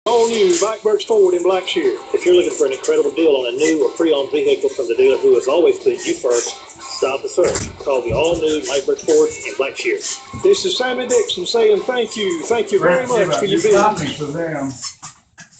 All new Butch Ford in Blackshear. If you're looking for an incredible deal on a new or pre-owned vehicle from the dealer who has always put you first, stop the search. Call the all-new Butch Ford in Blackshear. This is Sammy Dixon saying thank you. Thank you very much for your business.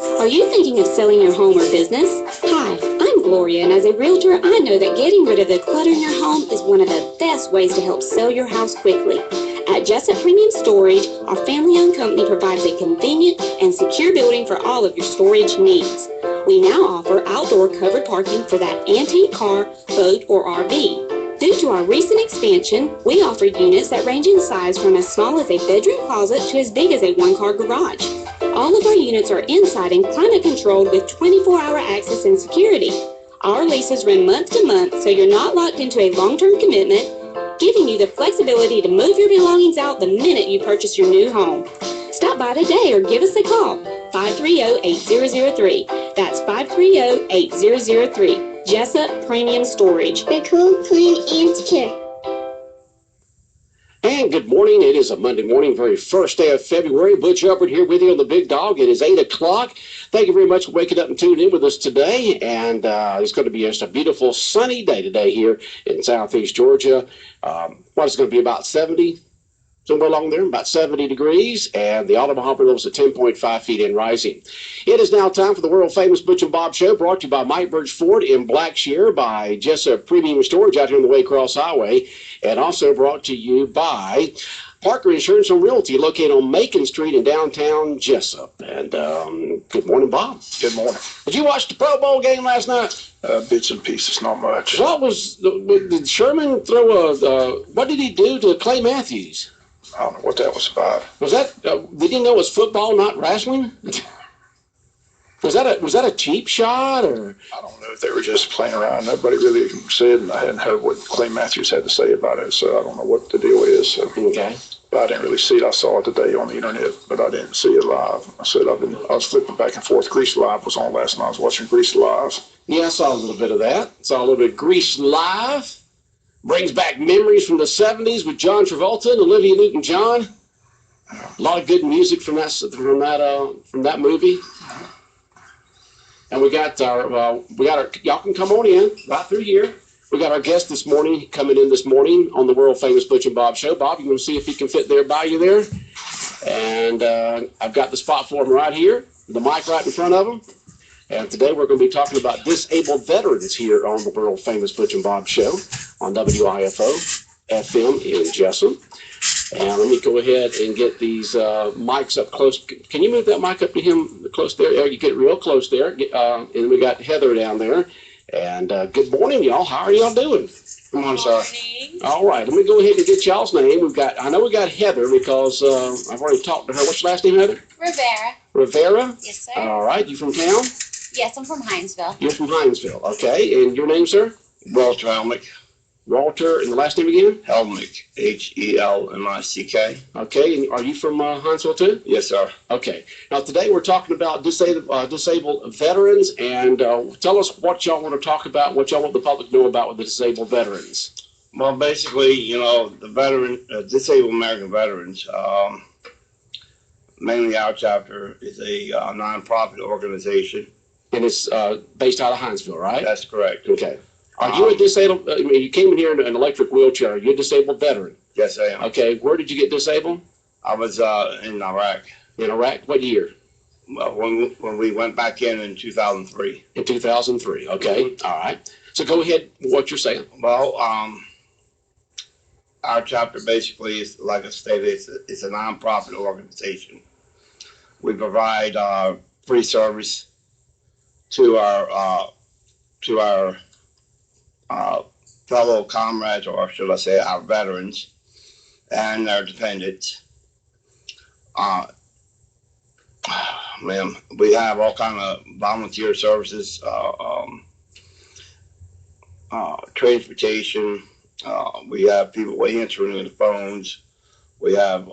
Are you thinking of selling your home or business? Hi, I'm Gloria, and as a realtor, I know that getting rid of the clutter in your home is one of the best ways to help sell your house quickly. At Jessup Premium Storage, our family-owned company provides a convenient and secure building for all of your storage needs. We now offer outdoor covered parking for that antique car, boat, or RV. Due to our recent expansion, we offer units that range in size from as small as a bedroom closet to as big as a one-car garage. All of our units are inside and climate controlled with 24-hour access and security. Our leases run month to month, so you're not locked into a long-term commitment, giving you the flexibility to move your belongings out the minute you purchase your new home. Stop by today or give us a call, 530-8003. That's 530-8003. Jessup Premium Storage. They're cool, clean, and secure. And good morning. It is a Monday morning, very first day of February. Butch Hubbard here with you on the Big Dog. It is 8 o'clock. Thank you very much for waking up and tuning in with us today. And it's going to be just a beautiful sunny day today here in southeast Georgia. What is going to be about 70, somewhere along there, about 70 degrees. And the autobarometer level is at 10.5 feet and rising. It is now time for the world-famous Butch and Bob Show, brought to you by Mike Butch Ford in Blackshear, by Jessup Premium Storage out here on the Waycross Highway, and also brought to you by Parker Insurance and Realty, located on Macon Street in downtown Jessup. And good morning, Bob. Good morning. Did you watch the Pro Bowl game last night? Bits and pieces, not much. Did Sherman throw what did he do to Clay Matthews? I don't know what that was about. Was that, they didn't know it was football, not wrestling? Was that a cheap shot, or? I don't know if they were just playing around. Nobody really said, and I hadn't heard what Clay Matthews had to say about it, so I don't know what the deal is. So. Okay. But I didn't really see it. I saw it today on the internet, but I didn't see it live. I was flipping back and forth. Grease Live was on last night. I was watching Grease Live. Yeah, I saw a little bit of that. Saw a little bit of Grease Live. Brings back memories from the 70s with John Travolta and Olivia Newton-John. A lot of good music from that movie. And we got our, y'all can come on in right through here. We got our guest this morning, coming in this morning on the world-famous Butch and Bob Show. Bob, you want to see if he can fit there by you there? And I've got the spot for him right here, the mic right in front of him. And today we're going to be talking about disabled veterans here on the world-famous Butch and Bob Show on WIFO FM in Jessup. And let me go ahead and get these mics up close. Can you move that mic up to him close there? You get real close there. And we got Heather down there. And good morning, y'all. How are y'all doing? Come on, sir. All right. Let me go ahead and get y'all's name. I know we got Heather because I've already talked to her. What's your last name, Heather? Rivera. Rivera? Yes, sir. All right. You from town? Yes, I'm from Hinesville. You're from Hinesville. Okay. And your name, sir? Walter Helmick. Walter, and the last name again? Helmick, Helmick. Okay, and are you from Huntsville too? Yes, sir. Okay. Now today we're talking about disabled veterans, and tell us what y'all want to talk about, what y'all want the public to know about with the disabled veterans. Well, basically, the disabled American veterans, mainly our chapter is a nonprofit organization. And it's based out of Hinesville, right? That's correct. Okay. Are you a disabled, you came in here in an electric wheelchair. Are you a disabled veteran? Yes, I am. Okay. Where did you get disabled? I was in Iraq. In Iraq? What year? Well, when we went back in 2003. In 2003. Okay. Mm-hmm. All right. So go ahead. What you're saying? Well, our chapter basically is, like I stated, it's a nonprofit organization. We provide free service to our fellow comrades, or should I say our veterans and their dependents. We have all kind of volunteer services, transportation. We have people answering the phones. We have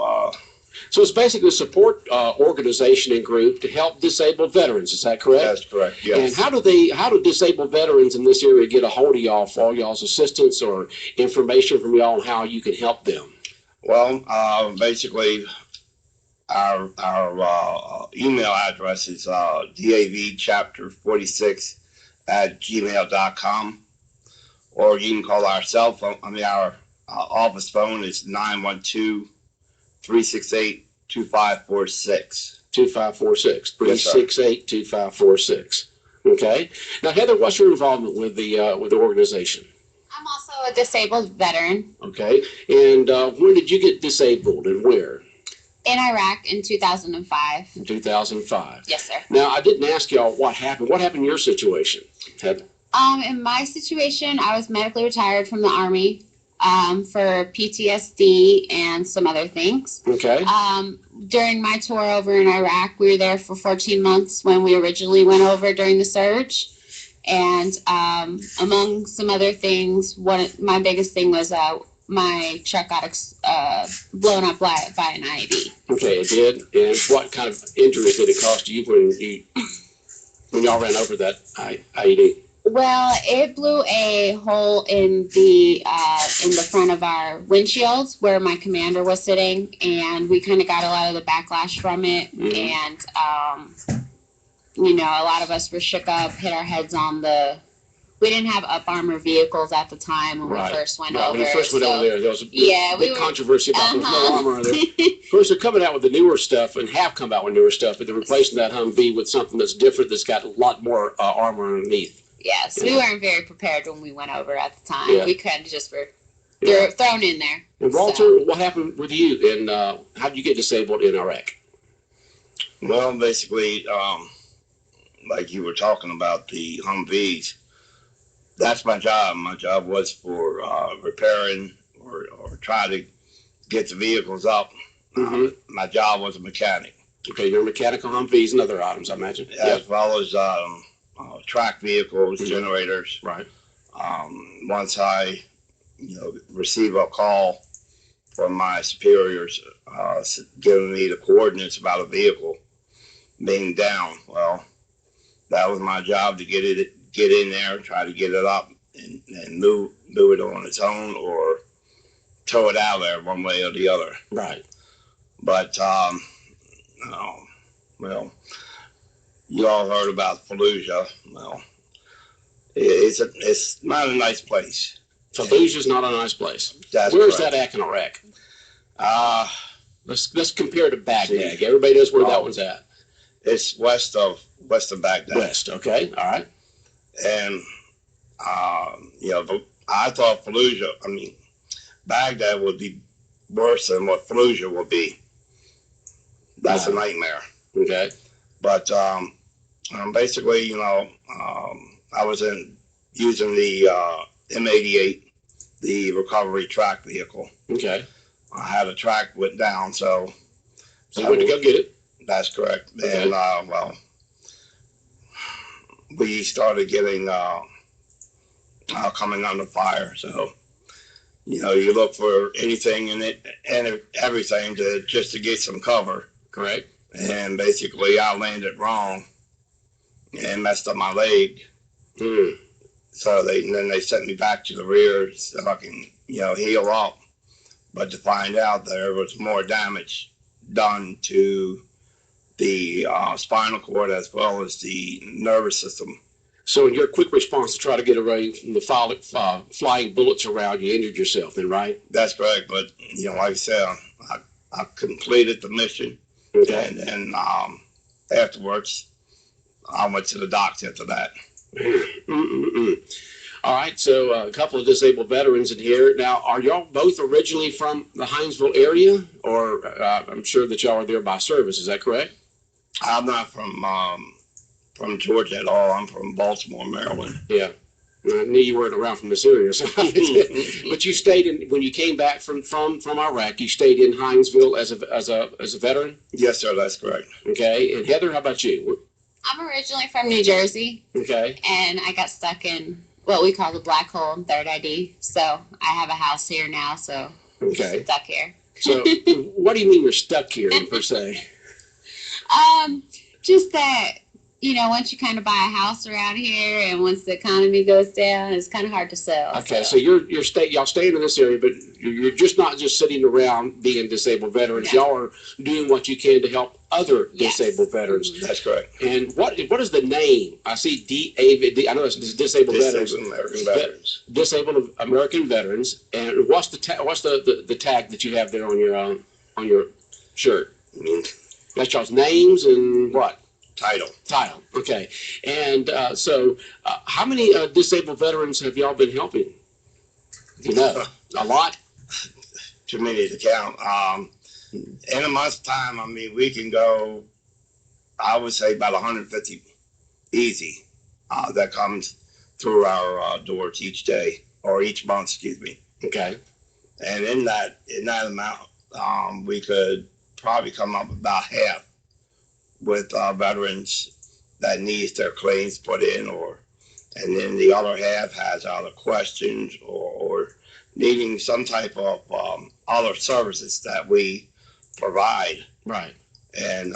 so it's basically a support organization and group to help disabled veterans. Is that correct? That's correct. Yes. And how do disabled veterans in this area get a hold of y'all for all y'all's assistance or information from y'all on how you can help them? Well, basically, our email address is davchapter46@gmail.com, or you can call our cell phone. Our office phone is 912-368-2546. 2546, 368-2546. Okay. Now, Heather, what's your involvement with the organization? I'm also a disabled veteran Okay. And when did you get disabled and where? in Iraq in 2005. In 2005. Yes, sir. Now, I didn't ask y'all what happened. What happened in your situation, Heather? In my situation, I was medically retired from the Army for PTSD and some other things. Okay. During my tour over in Iraq, we were there for 14 months when we originally went over during the surge. And among some other things, my biggest thing was my truck got blown up by an IED. Okay, it did. And what kind of injuries did it cause to you when y'all ran over that IED? Well, it blew a hole in the front of our windshields where my commander was sitting, and we kind of got a lot of the backlash from it. Mm-hmm. And a lot of us were shook up, hit our heads on we didn't have up armor vehicles at the time when we first went over. When you first went over there was a big controversy about there was no armor there. Of course, they're coming out with the newer stuff and have come out with newer stuff, but they're replacing that Humvee with something that's different, that's got a lot more armor underneath. Yes, we weren't very prepared when we went over at the time. Yeah. We kind of just were thrown in there. And Walter, what happened with you, and how did you get disabled in Iraq? Well, basically, like you were talking about the Humvees, that's my job. My job was for repairing or try to get the vehicles up. Mm-hmm. My job was a mechanic. Okay, you're mechanical Humvees and other items, I imagine. As well as track vehicles, Mm-hmm. generators. Right. Once I, receive a call from my superiors giving me the coordinates about a vehicle being down, well, that was my job to get in there, try to get it up and move it on its own or tow it out of there one way or the other. Right. But, well, you all heard about Fallujah. Well, it's not a nice place. Fallujah's not a nice place. That's Where's correct. that at in Iraq? Let's compare to Baghdad. See. Everybody knows where that one's at. It's west of Baghdad. West. Okay. All right. And I thought Baghdad would be worse than what Fallujah would be. That's a nightmare. Okay. But basically, I was using the M88, the recovery track vehicle. Okay. I had a track went down, so you went to go get it. That's correct. Okay. And we started getting coming under fire. So you look for anything in it and everything to get some cover. Correct. And basically, I landed wrong and messed up my leg. Mm. So then they sent me back to the rear so I can heal up. But to find out there was more damage done to the spinal cord as well as the nervous system. So in your quick response to try to get away from the flying bullets around, you injured yourself then, right? That's correct. But, like I said, I completed the mission. Okay. And then afterwards, I went to the doctor after that. All right, so a couple of disabled veterans in here. Now, are y'all both originally from the Hinesville area, or I'm sure that y'all are there by service, is that correct? I'm not from Georgia at all. I'm from Baltimore, Maryland. Yeah, I knew you weren't around from this area. So but you stayed when you came back from Iraq, you stayed in Hinesville as a veteran? Yes, sir, that's correct. Okay, and Heather, how about you? I'm originally from New Jersey. Okay. And I got stuck in what we call the black hole in Third ID. So I have a house here now, so okay. I'm stuck here. So what do you mean you're stuck here, per se? Just that you know, once you kind of buy a house around here, and once the economy goes down, it's kind of hard to sell. Okay, so y'all staying in this area, but you're just not just sitting around being disabled veterans. No. Y'all are doing what you can to help other Yes. disabled veterans. That's correct. And what is the name? I see I know it's disabled veterans. Disabled American Veterans. Disabled American Veterans. And what's the tag that you have there on your shirt? That's y'all's names and what? Title. Okay. And so how many disabled veterans have y'all been helping? You know, a lot? Too many to count. In a month's time, I mean, we can go, I would say about 150 easy that comes through our doors each day, or each month, excuse me. Okay. And in that amount, we could probably come up about half with veterans that needs their claims put in, and then the other half has other questions or needing some type of other services that we provide. Right. And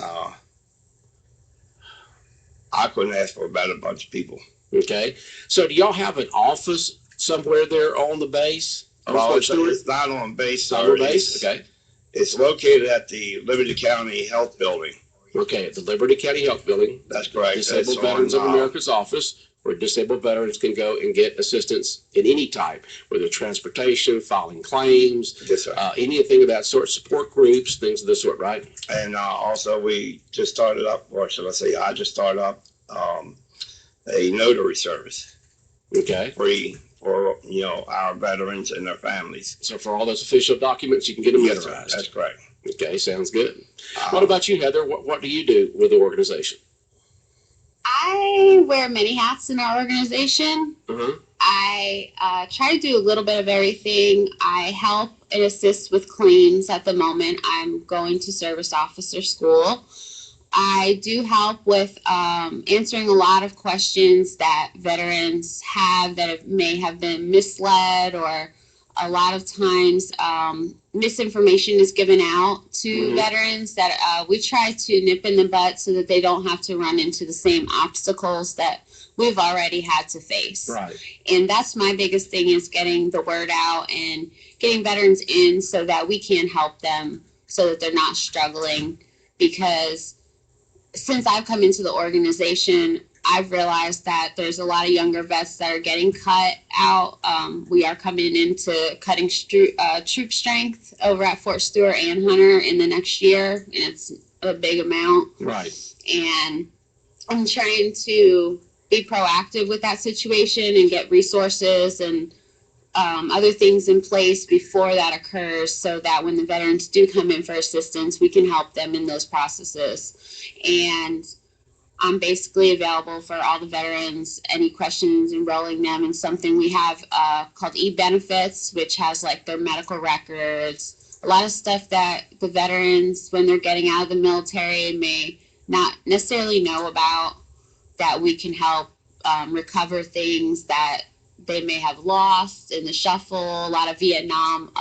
I couldn't ask for a better bunch of people. Okay. So do y'all have an office somewhere there on the base? Well, it's not on base, Not sir. on base? Okay. It's located at the Liberty County Health Building. Okay, at the Liberty County Health Building. That's correct. Disabled Veterans of America's office, where disabled veterans can go and get assistance in any type, whether transportation, filing claims, Yes, sir. anything of that sort, support groups, things of this sort, right? And also, we just started up, or should I say, I just started up a notary service, Okay. free for our veterans and their families. So for all those official documents, you can get them Yes, sir. notarized. That's correct. Okay, sounds good. What about you, Heather? What do you do with the organization? I wear many hats in our organization. Uh-huh. I try to do a little bit of everything. I help and assist with claims at the moment. I'm going to service officer school. I do help with answering a lot of questions that veterans have that may have been misled, or a lot of times misinformation is given out to veterans that we try to nip in the butt so that they don't have to run into the same obstacles that we've already had to face. Right. And that's my biggest thing, is getting the word out and getting veterans in so that we can help them so that they're not struggling. Because since I've come into the organization, I've realized that there's a lot of younger vets that are getting cut out. We are coming into cutting troop strength over at Fort Stewart and Hunter in the next year, and it's a big amount. Right. And I'm trying to be proactive with that situation and get resources and other things in place before that occurs, so that when the veterans do come in for assistance, we can help them in those processes. And I'm basically available for all the veterans, any questions, enrolling them in something we have called e-benefits, which has like their medical records, a lot of stuff that the veterans, when they're getting out of the military, may not necessarily know about, that we can help recover things that they may have lost in the shuffle. A lot of Vietnam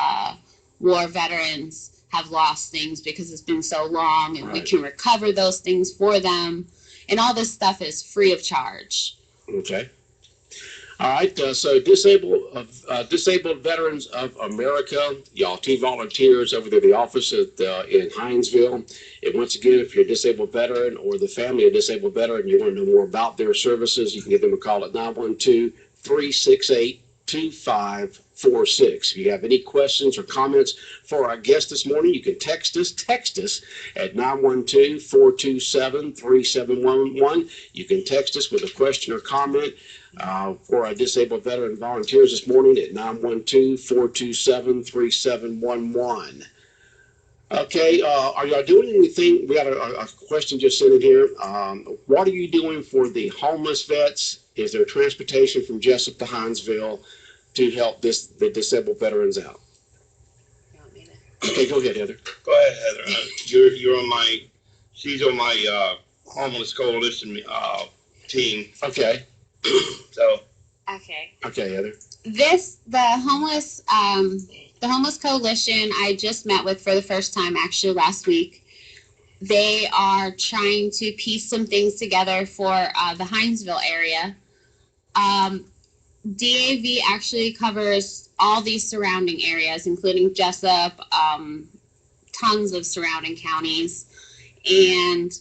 War veterans have lost things because it's been so long, and we can recover those things for them. And all this stuff is free of charge. Okay. All right. So Disabled Veterans of America, y'all two volunteers over there at the office in Hinesville. And once again, if you're a disabled veteran or the family of a disabled veteran, you want to know more about their services, you can give them a call at 912-368-2546. If you have any questions or comments for our guest this morning, you can text us at 912-427-3711. You can text us with a question or comment for our disabled veteran volunteers this morning at 912-427-3711. Okay, are y'all doing anything? We got a question just sent in here. What are you doing for the homeless vets? Is there transportation from Jessup to Hinesville to help the disabled veterans out? Okay, go ahead, Heather. Go ahead, Heather. She's on my homeless coalition team. Okay. So. Okay. Okay, Heather. The homeless coalition I just met with for the first time actually last week. they are trying to piece some things together for the Hinesville area. DAV actually covers all these surrounding areas, including Jessup, tons of surrounding counties, and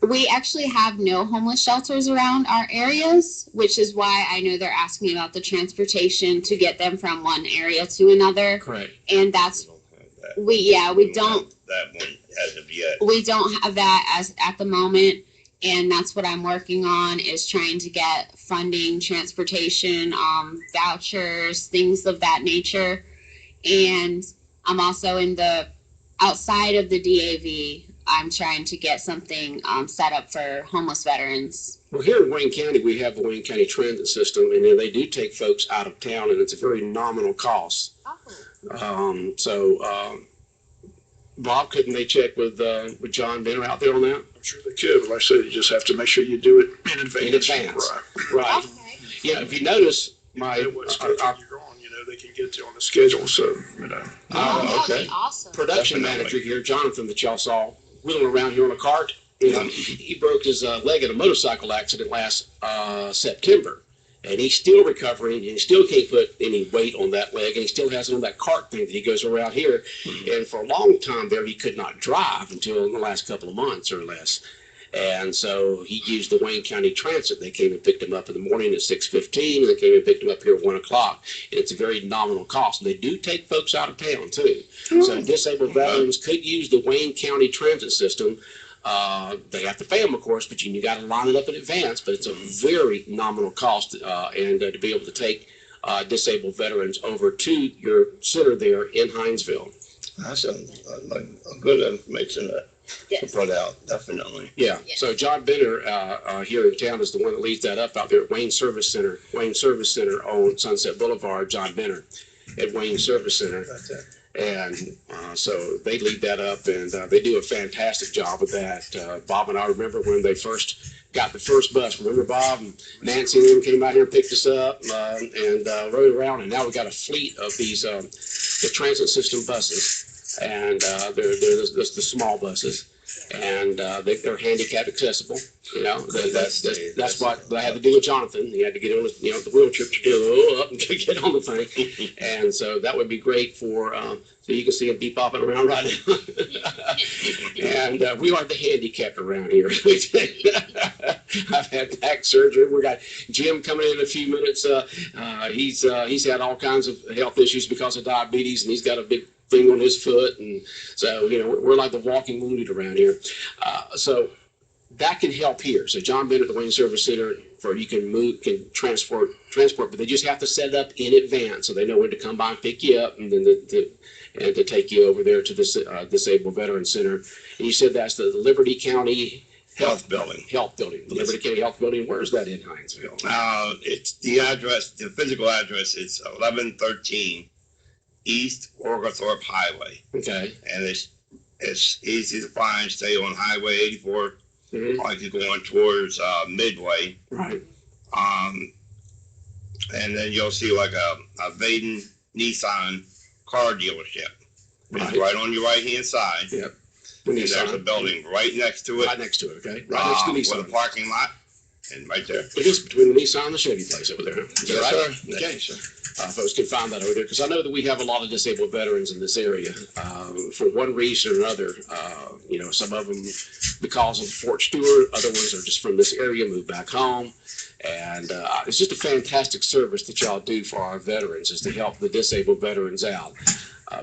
we actually have no homeless shelters around our areas, which is why I know they're asking about the transportation to get them from one area to another. Correct. And that's we don't that one as of yet. We don't have that as at the moment, and that's what I'm working on, is trying to get funding, transportation, vouchers, things of that nature. And I'm also in the outside of the DAV. I'm trying to get something set up for homeless veterans. Well, here in Wayne County, we have the Wayne County Transit System, and they do take folks out of town, and it's a very nominal cost. Bob, couldn't they check with John Benner out there on that? I'm sure they could, but like I said, you just have to make sure you do it in advance. In advance. Right. Okay. Yeah, if you notice, What schedule you're on, they can get you on the schedule, so, That'd be awesome. production manager here, Jonathan, that y'all saw wheeling around here on a cart, he broke his leg in a motorcycle accident last September. And he's still recovering, and he still can't put any weight on that leg, and he still has it on that cart thing that he goes around here. And for a long time there, he could not drive until the last couple of months or less. And so he used the Wayne County Transit. They came and picked him up in the morning at 6:15, and they came and picked him up here at 1 o'clock. And it's a very nominal cost. And they do take folks out of town, too. So disabled veterans could use the Wayne County Transit System. They have to pay them, of course, but you got to line it up in advance. But it's a very nominal cost, and to be able to take disabled veterans over to your center there in Hinesville. That's a good information to put out, definitely. Yeah. So John Benner here in town is the one that leads that up out there at Wayne Service Center. Wayne Service Center on Sunset Boulevard. John Benner at Wayne Service Center. That's it. And so they lead that up, and they do a fantastic job with that. Bob and I remember when they first got the first bus. Remember, Bob and Nancy and them came out here and picked us up and rode around, and now we've got a fleet of these the transit system buses, and they're the small buses. And they're handicap accessible. That's what I had to do with Jonathan. He had to get on the wheelchair to go up and get on the thing. And so that would be great for so you can see him be bopping around right now. And we are the handicapped around here. I've had back surgery. We got Jim coming in a few minutes. He's had all kinds of health issues because of diabetes, and he's got a big thing on his foot, and so we're like the walking wounded around here. So that can help here. So John Benner at the Wayne Service Center, for you can transport, but they just have to set it up in advance so they know when to come by and pick you up, and then to take you over there to this Disabled Veteran Center. And you said that's the Liberty County Health Building. The Liberty County Health Building. Where's that in Hinesville? It's the address. The physical address is 1113 East Oglethorpe Highway. Okay. And it's easy to find. Stay on Highway 84, like you're going towards Midway. Right. And then you'll see like a Vaden Nissan car dealership. It's right on your right hand side. Yep. And there's a building right next to it. Right next to it, okay? Right next to Nissan. With a parking lot. And right there. It is between the Nissan and the Chevy place over there. Is that Yes, right? sir. Okay. Yes, sir. Folks can find that over there, because I know that we have a lot of disabled veterans in this area for one reason or another. Some of them because of Fort Stewart, other ones are just from this area, moved back home. And it's just a fantastic service that y'all do for our veterans, is to help the disabled veterans out.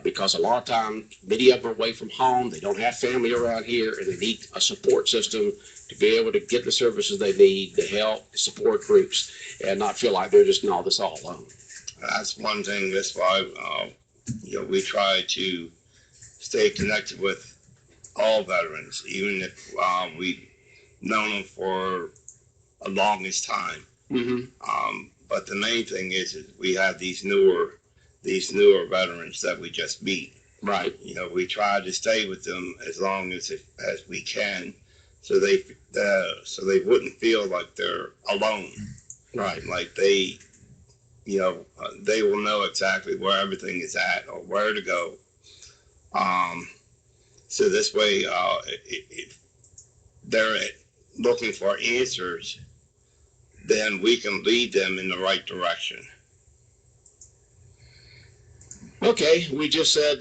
Because a lot of times, many of them are away from home, they don't have family around here, and they need a support system to be able to get the services they need, to help support groups, and not feel like they're just in all this all alone. That's one thing. That's why we try to stay connected with all veterans, even if we've known them for a longest time. But the main thing is we have these newer veterans that we just meet. Right. We try to stay with them as long as we can, so they wouldn't feel like they're alone. Right. Like they will know exactly where everything is at or where to go. So this way, if they're looking for answers, then we can lead them in the right direction. Okay, we just had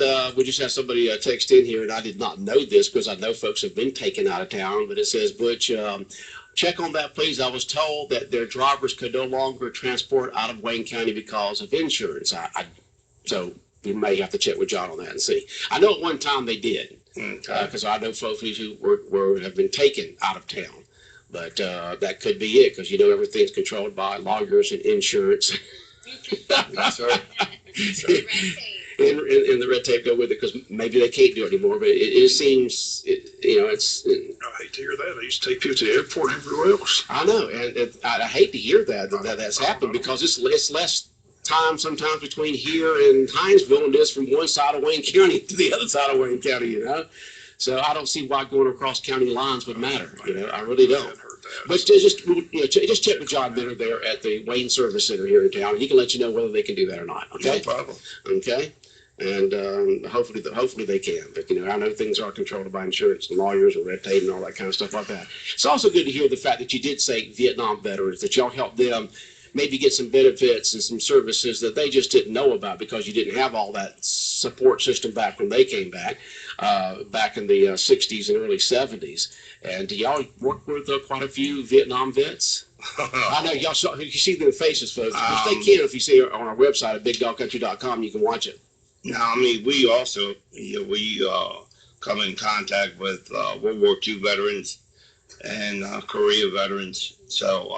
somebody text in here, and I did not know this because I know folks have been taken out of town, but it says, Butch, check on that, please. I was told that their drivers could no longer transport out of Wayne County because of insurance. So you may have to check with John on that and see. I know at one time they did, because I know folks who have been taken out of town, but that could be it, because everything's controlled by lawyers and insurance. That's right. And the red tape go with it, because maybe they can't do it anymore. But it seems, it's. I hate to hear that. They used to take people to the airport and everywhere else. I know, and I hate to hear that's happened, because it's less time sometimes between here and Hinesville than it is from one side of Wayne County to the other side of Wayne County. So I don't see why going across county lines would matter. I really don't. But just check with John Benner there at the Wayne Service Center here in town, and he can let you know whether they can do that or not. Okay. No problem. Okay. And hopefully they can. But I know things are controlled by insurance and lawyers and red tape and all that kind of stuff like that. It's also good to hear the fact that you did say Vietnam veterans, that y'all helped them maybe get some benefits and some services that they just didn't know about, because you didn't have all that support system back when they came back in the 60s and early 70s. And do y'all work with quite a few Vietnam vets? I know y'all you see their faces, folks. They can, if you see it on our website at bigdogcountry.com, you can watch it. No, I mean, we also, come in contact with World War II veterans and Korea veterans. So,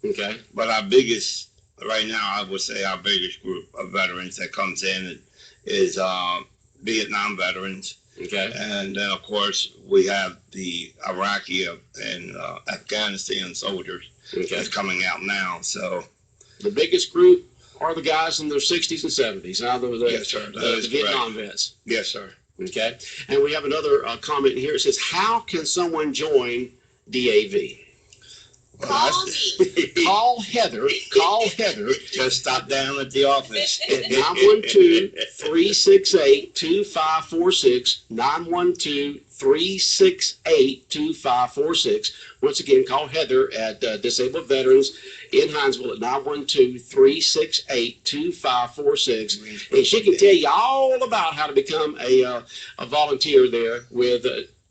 okay. But our biggest, right now, I would say our biggest group of veterans that comes in is Vietnam veterans. Okay. And then, of course, we have the Iraqi and Afghanistan soldiers that's coming out now. So the biggest group are the guys in their 60s and 70s. Yes, sir. The Vietnam vets. Yes, sir. Okay. And we have another comment here. It says, how can someone join DAV? Well, Call Heather. Just stop down at the office. At 912-368-2546. 912-368-2546. Once again, call Heather at Disabled Veterans in Hinesville at 912-368-2546. And she can tell you all about how to become a volunteer there with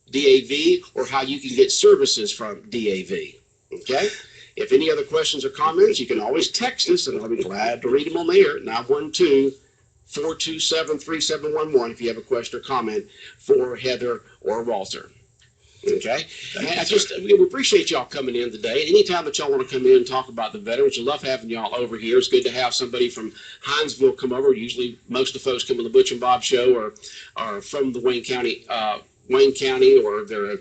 DAV, or how you can get services from DAV. Okay? If any other questions or comments, you can always text us, and I'll be glad to read them on the air at 912-427-3711 if you have a question or comment for Heather or Walter. Okay? And we appreciate y'all coming in today. Anytime that y'all want to come in and talk about the veterans, we love having y'all over here. It's good to have somebody from Hinesville come over. Usually most of the folks come on the Butch and Bob show or are from the Wayne County, or they're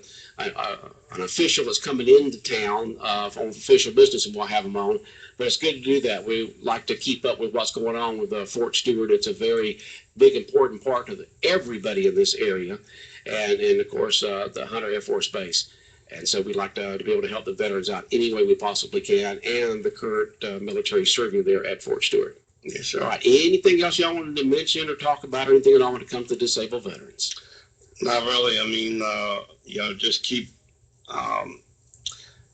an official that's coming into town on official business, and we'll have them on. But it's good to do that. We like to keep up with what's going on with Fort Stewart. It's a very big, important part of everybody in this area, and of course, the Hunter Air Force Base. And so we'd like to be able to help the veterans out any way we possibly can, and the current military serving there at Fort Stewart. Yes, sir. All right. Anything else y'all wanted to mention or talk about, or anything at all when it comes to disabled veterans? Not really. I mean, just keep,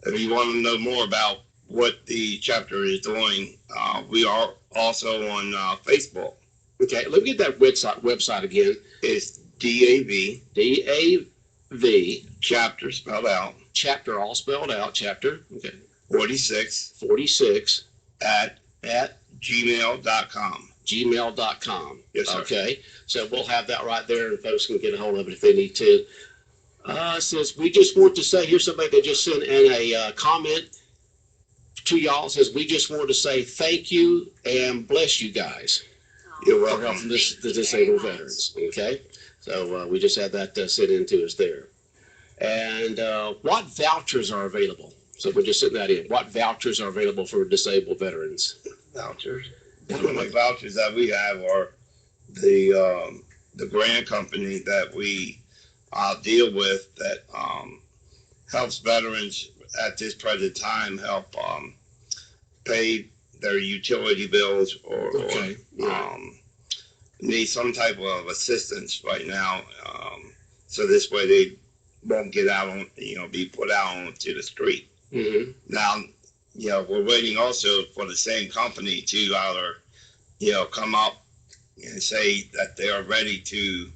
if you want to know more about what the chapter is doing, we are also on Facebook. Okay, let me get that website again. It's DAV. DAV. Chapter spelled out. Chapter all spelled out. Chapter. Okay. 46. At gmail.com. gmail.com. Yes, sir. Okay, so we'll have that right there, and folks can get a hold of it if they need to. Says, we just want to say, here's somebody that just sent in a comment to y'all. Says, we just want to say thank you and bless you guys. You're For welcome. helping the disabled veterans. Okay, so we just had that sent in to us there. And what vouchers are available? So we're just sitting that in. What vouchers are available for disabled veterans? Vouchers. The only vouchers that we have are the grant company that we deal with that helps veterans at this present time help pay their utility bills or need some type of assistance right now. so this way they won't get out on, be put out onto the street. Mm-hmm. Now, we're waiting also for the same company to either, come up and say that they are ready to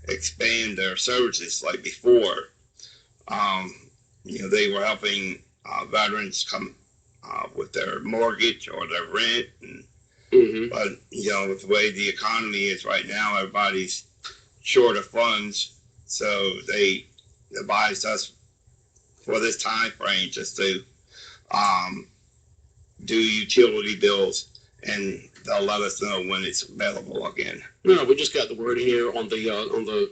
expand their services like before. They were helping veterans come with their mortgage or their rent. Mm-hmm. But, with the way the economy is right now, everybody's short of funds. So they advised us for this time frame just to do utility bills, and they'll let us know when it's available again. No, we just got the word here on the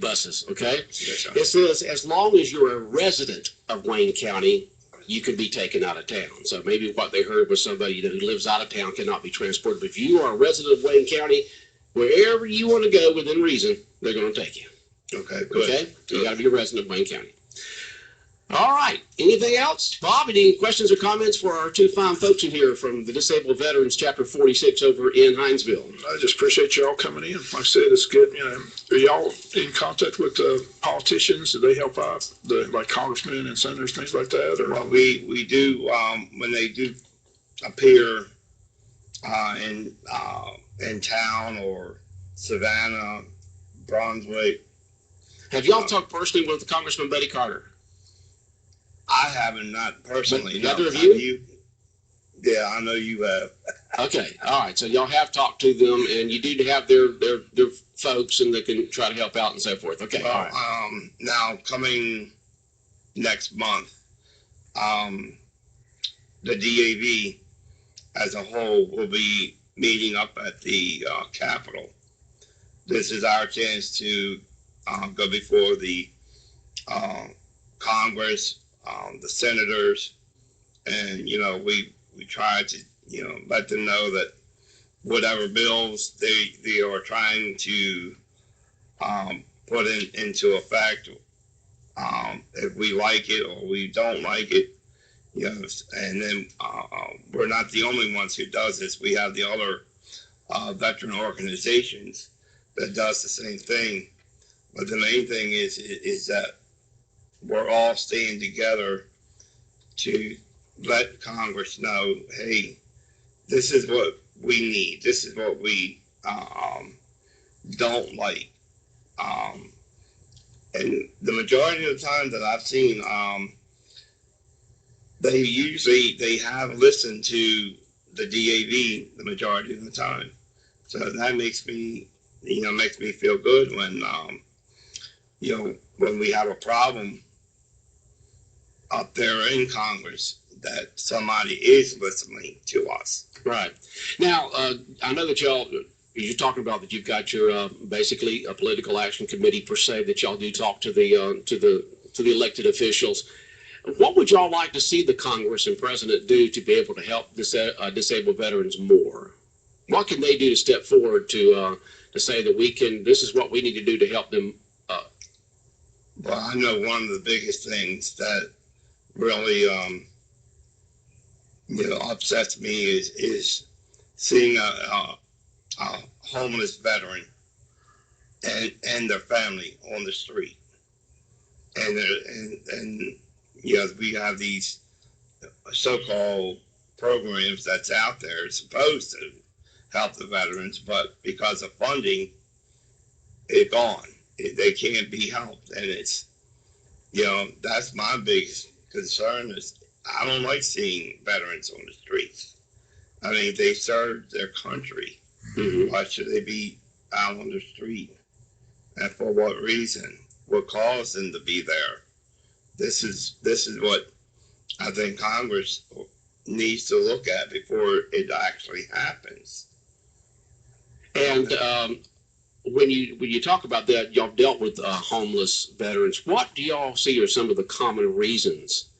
buses. Okay, Yes, sir. it says as long as you're a resident of Wayne County, you can be taken out of town. So maybe what they heard was somebody who lives out of town cannot be transported. But if you are a resident of Wayne County, wherever you want to go within reason, they're going to take you. Okay, good. Okay, you got to be a resident of Wayne County. All right. Anything else? Bob, any questions or comments for our two fine folks in here from the Disabled Veterans Chapter 46 over in Hinesville? I just appreciate y'all coming in. Like I said, it's good. Are y'all in contact with politicians? Do they help out, like congressmen and senators, things like that? Or? Well, we do when they do appear in town or Savannah, Brunswick. Have y'all talked personally with Congressman Buddy Carter? I haven't, not personally. Neither of Have you? Yeah, I know you have. Okay, all right. So y'all have talked to them, and you do have their folks, and they can try to help out and so forth. Okay, Well, all right. Now coming next month, the DAV as a whole will be meeting up at the Capitol. This is our chance to go before the Congress, the senators, and we try to let them know that whatever bills they are trying to put into effect, if we like it or we don't like it, and then we're not the only ones who does this. We have the other veteran organizations that does the same thing. But the main thing is that we're all staying together to let Congress know, hey, this is what we need. This is what we don't like. And the majority of the time that I've seen, they have listened to the DAV the majority of the time. So that makes me feel good when when we have a problem up there in Congress, that somebody is listening to us. Right. Now, I know that you're talking about that you've got your basically a political action committee per se that y'all do talk to the elected officials. What would y'all like to see the Congress and President do to be able to help disabled veterans more? What can they do to step forward to say that this is what we need to do to help them? Well, I know one of the biggest things that really upsets me is seeing a homeless veteran and their family on the street, and we have these so-called programs that's out there supposed to help the veterans, but because of funding, it's gone. They can't be helped, and it's that's my biggest concern. Is I don't like seeing veterans on the streets. I mean, they served their country. Mm-hmm. Why should they be out on the street? And for what reason? What caused them to be there? This is what I think Congress needs to look at before it actually happens. And when you talk about that, y'all dealt with homeless veterans. What do y'all see are some of the common reasons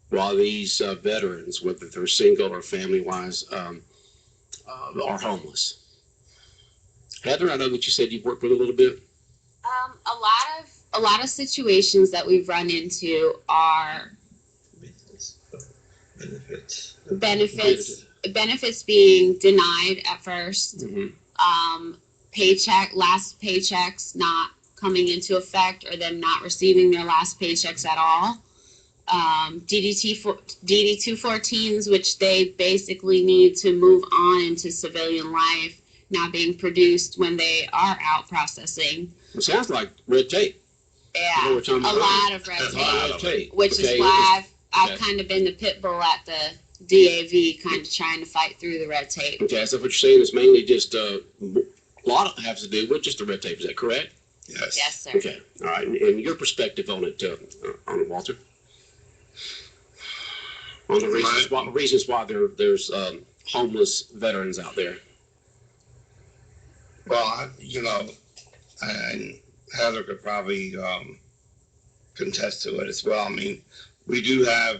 why these veterans, whether they're single or family-wise, are homeless? Heather, I know that you said you've worked with a little bit. A lot of situations that we've run into are benefits being denied at first. Mm-hmm. Last paychecks not coming into effect or them not receiving their last paychecks at all. DD-214s, which they basically need to move on into civilian life, not being produced when they are out processing. It sounds like red tape. Yeah, We're talking a about lot of red tape, which is why I've kind of been the pit bull at the DAV, kind of trying to fight through the red tape. Okay, so what you're saying is mainly just a lot has to do with just the red tape. Is that correct? Yes. Yes, sir. Okay, all right. And your perspective on it, Walter? On the reasons why there's homeless veterans out there. Well, and Heather could probably contest to it as well. I mean, we do have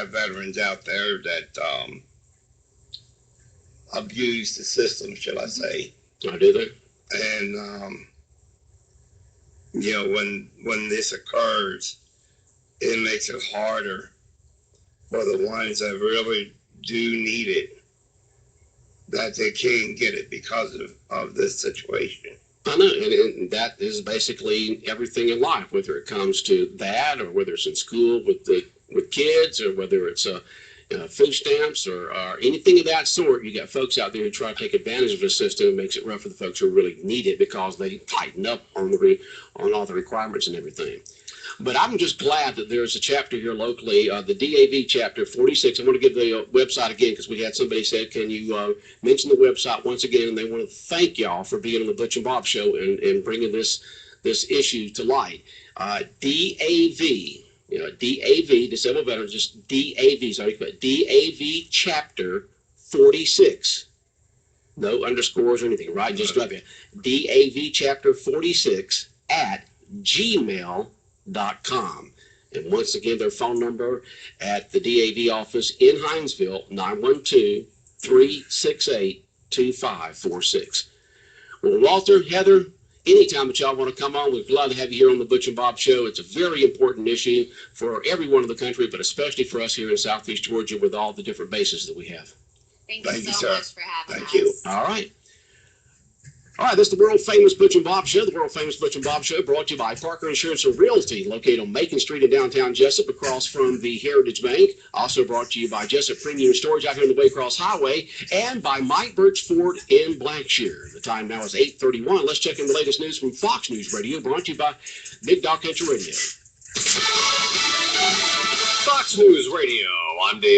veterans out there that abuse the system, shall I say? I do that. And when this occurs, it makes it harder for the ones that really do need it, that they can't get it because of this situation. I know, and that is basically everything in life, whether it comes to that or whether it's in school with kids or whether it's food stamps or anything of that sort. You got folks out there who try to take advantage of the system. It makes it rough for the folks who really need it because they tighten up on all the requirements and everything. But I'm just glad that there's a chapter here locally, the DAV chapter 46. I want to give the website again because we had somebody said, can you mention the website once again? And they want to thank y'all for being on the Butch and Bob show and bringing this issue to light. DAV, DAV, Disabled Veterans, just DAV, sorry, but DAV chapter 46. No underscores or anything, right? Just drop it. DAV chapter 46 at gmail.com. And once again, their phone number at the DAV office in Hinesville, 912-368-2546. Well, Walter, Heather, anytime that y'all want to come on, we'd love to have you here on the Butch and Bob show. It's a very important issue for everyone in the country, but especially for us here in Southeast Georgia with all the different bases that we have. Thank you so much for having us. Thank you. All right. All right, this is the world-famous Butch and Bob Show. The world-famous Butch and Bob Show brought to you by Parker Insurance and Realty, located on Macon Street in downtown Jessup, across from the Heritage Bank. Also brought to you by Jessup Premium Storage out here on the Waycross Highway, and by Mike Birch Ford in Blackshear. The time now is 8:31. Let's check in the latest news from Fox News Radio, brought to you by Big Dog Country Radio. Fox News Radio, I'm David.